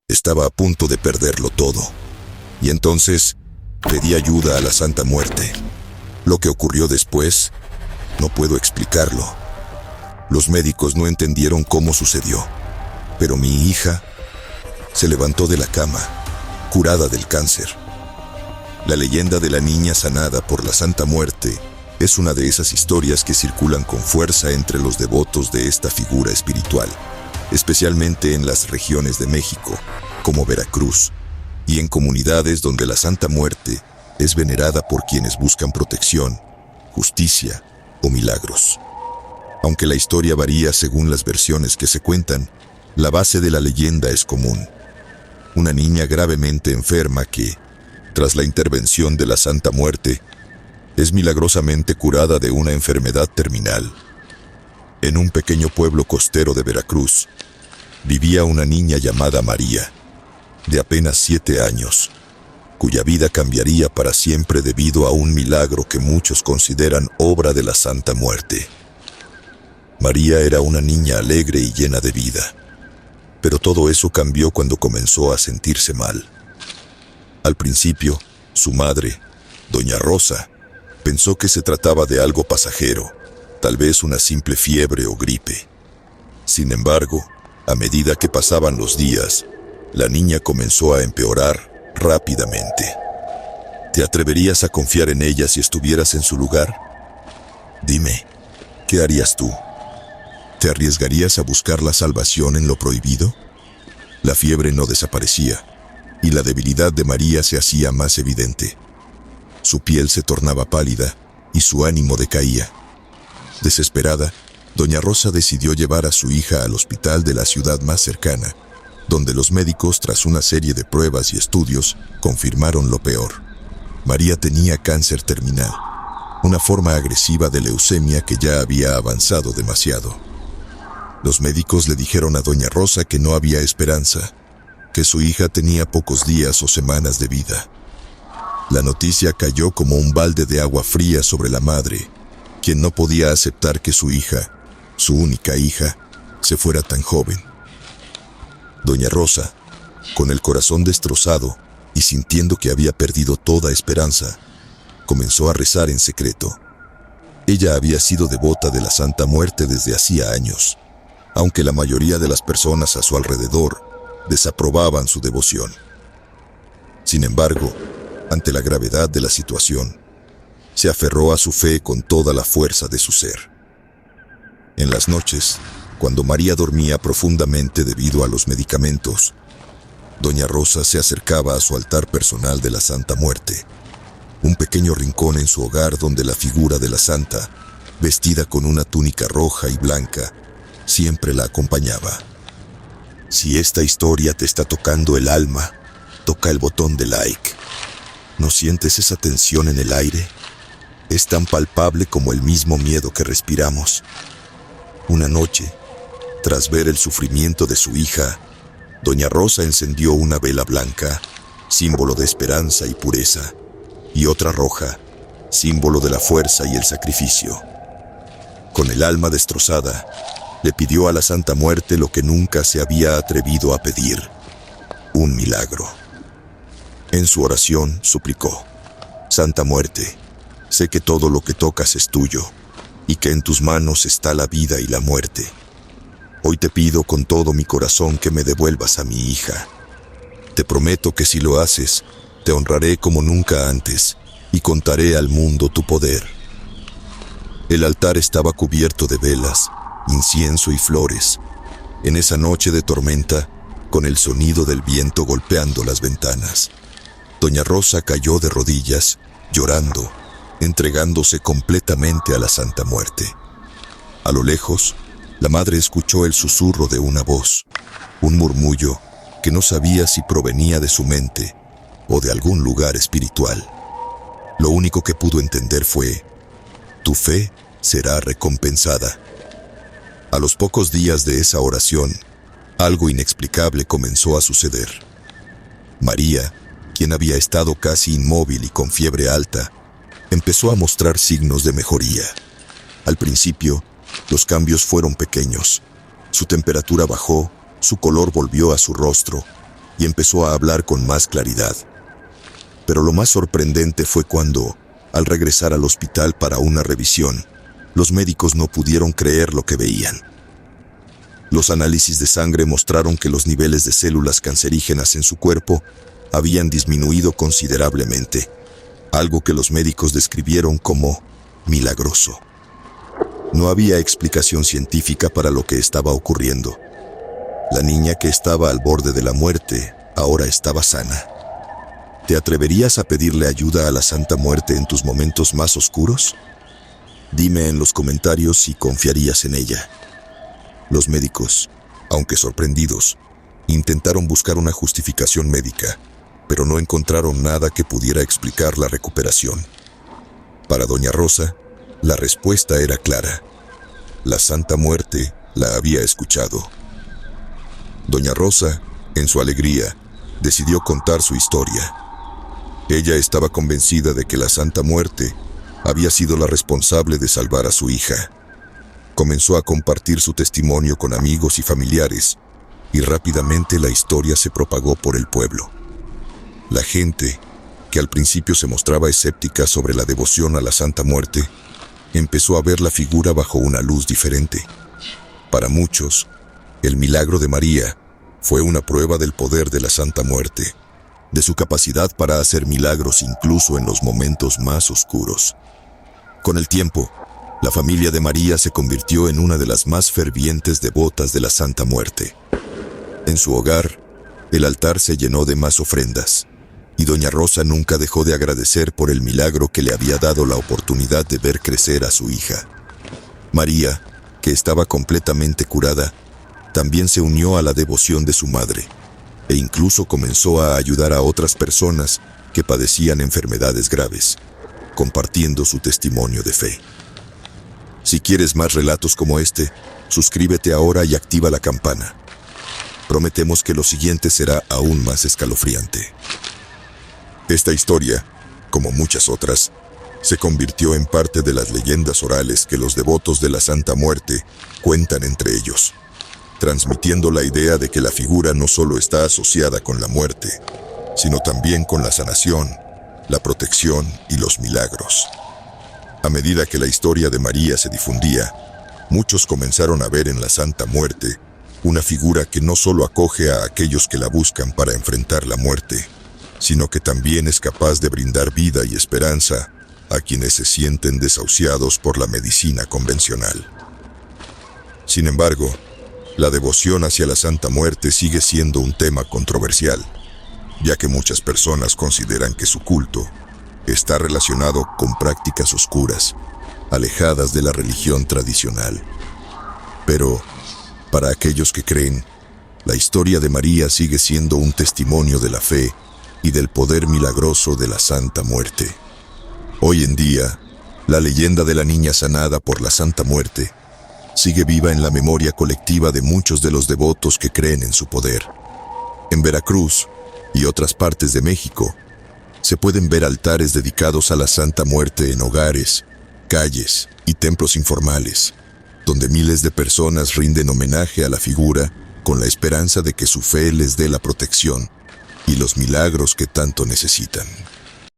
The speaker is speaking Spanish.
Estaba a punto de perderlo todo. Y entonces pedí ayuda a la Santa Muerte. Lo que ocurrió después, no puedo explicarlo. Los médicos no entendieron cómo sucedió, pero mi hija se levantó de la cama, curada del cáncer. La leyenda de la niña sanada por la Santa Muerte es una de esas historias que circulan con fuerza entre los devotos de esta figura espiritual, especialmente en las regiones de México, como Veracruz, y en comunidades donde la Santa Muerte es venerada por quienes buscan protección, justicia o milagros. Aunque la historia varía según las versiones que se cuentan, la base de la leyenda es común. Una niña gravemente enferma que, tras la intervención de la Santa Muerte, es milagrosamente curada de una enfermedad terminal. En un pequeño pueblo costero de Veracruz, vivía una niña llamada María, de apenas 7 años, cuya vida cambiaría para siempre debido a un milagro que muchos consideran obra de la Santa Muerte. María era una niña alegre y llena de vida, pero todo eso cambió cuando comenzó a sentirse mal. Al principio, su madre, doña Rosa, pensó que se trataba de algo pasajero, tal vez una simple fiebre o gripe. Sin embargo, a medida que pasaban los días, la niña comenzó a empeorar rápidamente. ¿Te atreverías a confiar en ella si estuvieras en su lugar? Dime, ¿qué harías tú? ¿Te arriesgarías a buscar la salvación en lo prohibido? La fiebre no desaparecía, y la debilidad de María se hacía más evidente. Su piel se tornaba pálida y su ánimo decaía. Desesperada, doña Rosa decidió llevar a su hija al hospital de la ciudad más cercana, donde los médicos, tras una serie de pruebas y estudios, confirmaron lo peor. María tenía cáncer terminal, una forma agresiva de leucemia que ya había avanzado demasiado. Los médicos le dijeron a doña Rosa que no había esperanza, que su hija tenía pocos días o semanas de vida. La noticia cayó como un balde de agua fría sobre la madre, quien no podía aceptar que su hija, su única hija, se fuera tan joven. Doña Rosa, con el corazón destrozado y sintiendo que había perdido toda esperanza, comenzó a rezar en secreto. Ella había sido devota de la Santa Muerte desde hacía años, aunque la mayoría de las personas a su alrededor desaprobaban su devoción. Sin embargo, ante la gravedad de la situación, se aferró a su fe con toda la fuerza de su ser. En las noches, cuando María dormía profundamente debido a los medicamentos, doña Rosa se acercaba a su altar personal de la Santa Muerte, un pequeño rincón en su hogar donde la figura de la santa, vestida con una túnica roja y blanca, siempre la acompañaba. Si esta historia te está tocando el alma, toca el botón de like. ¿No sientes esa tensión en el aire? Es tan palpable como el mismo miedo que respiramos. Una noche, tras ver el sufrimiento de su hija, doña Rosa encendió una vela blanca, símbolo de esperanza y pureza, y otra roja, símbolo de la fuerza y el sacrificio. Con el alma destrozada, le pidió a la Santa Muerte lo que nunca se había atrevido a pedir: un milagro. En su oración suplicó: Santa Muerte, sé que todo lo que tocas es tuyo, y que en tus manos está la vida y la muerte. Hoy te pido con todo mi corazón que me devuelvas a mi hija. Te prometo que si lo haces, te honraré como nunca antes, y contaré al mundo tu poder. El altar estaba cubierto de velas, incienso y flores. En esa noche de tormenta, con el sonido del viento golpeando las ventanas, doña Rosa cayó de rodillas, llorando, entregándose completamente a la Santa Muerte. A lo lejos, la madre escuchó el susurro de una voz, un murmullo que no sabía si provenía de su mente o de algún lugar espiritual. Lo único que pudo entender fue: tu fe será recompensada. A los pocos días de esa oración, algo inexplicable comenzó a suceder. María, quien había estado casi inmóvil y con fiebre alta, empezó a mostrar signos de mejoría. Al principio, los cambios fueron pequeños. Su temperatura bajó, su color volvió a su rostro, y empezó a hablar con más claridad. Pero lo más sorprendente fue cuando, al regresar al hospital para una revisión, los médicos no pudieron creer lo que veían. Los análisis de sangre mostraron que los niveles de células cancerígenas en su cuerpo habían disminuido considerablemente, algo que los médicos describieron como milagroso. No había explicación científica para lo que estaba ocurriendo. La niña que estaba al borde de la muerte ahora estaba sana. ¿Te atreverías a pedirle ayuda a la Santa Muerte en tus momentos más oscuros? Dime en los comentarios si confiarías en ella. Los médicos, aunque sorprendidos, intentaron buscar una justificación médica, pero no encontraron nada que pudiera explicar la recuperación. Para Doña Rosa, la respuesta era clara. La Santa Muerte la había escuchado. Doña Rosa, en su alegría, decidió contar su historia. Ella estaba convencida de que la Santa Muerte había sido la responsable de salvar a su hija. Comenzó a compartir su testimonio con amigos y familiares, y rápidamente la historia se propagó por el pueblo. La gente, que al principio se mostraba escéptica sobre la devoción a la Santa Muerte, empezó a ver la figura bajo una luz diferente. Para muchos, el milagro de María fue una prueba del poder de la Santa Muerte, de su capacidad para hacer milagros incluso en los momentos más oscuros. Con el tiempo, la familia de María se convirtió en una de las más fervientes devotas de la Santa Muerte. En su hogar, el altar se llenó de más ofrendas, y Doña Rosa nunca dejó de agradecer por el milagro que le había dado la oportunidad de ver crecer a su hija. María, que estaba completamente curada, también se unió a la devoción de su madre, e incluso comenzó a ayudar a otras personas que padecían enfermedades graves, compartiendo su testimonio de fe. Si quieres más relatos como este, suscríbete ahora y activa la campana. Prometemos que lo siguiente será aún más escalofriante. Esta historia, como muchas otras, se convirtió en parte de las leyendas orales que los devotos de la Santa Muerte cuentan entre ellos, transmitiendo la idea de que la figura no solo está asociada con la muerte, sino también con la sanación, la protección y los milagros. A medida que la historia de María se difundía, muchos comenzaron a ver en la Santa Muerte una figura que no solo acoge a aquellos que la buscan para enfrentar la muerte, sino que también es capaz de brindar vida y esperanza a quienes se sienten desahuciados por la medicina convencional. Sin embargo, la devoción hacia la Santa Muerte sigue siendo un tema controversial, ya que muchas personas consideran que su culto está relacionado con prácticas oscuras, alejadas de la religión tradicional. Pero, para aquellos que creen, la historia de María sigue siendo un testimonio de la fe y del poder milagroso de la Santa Muerte. Hoy en día, la leyenda de la niña sanada por la Santa Muerte sigue viva en la memoria colectiva de muchos de los devotos que creen en su poder. En Veracruz y otras partes de México, se pueden ver altares dedicados a la Santa Muerte en hogares, calles y templos informales, donde miles de personas rinden homenaje a la figura con la esperanza de que su fe les dé la protección y los milagros que tanto necesitan.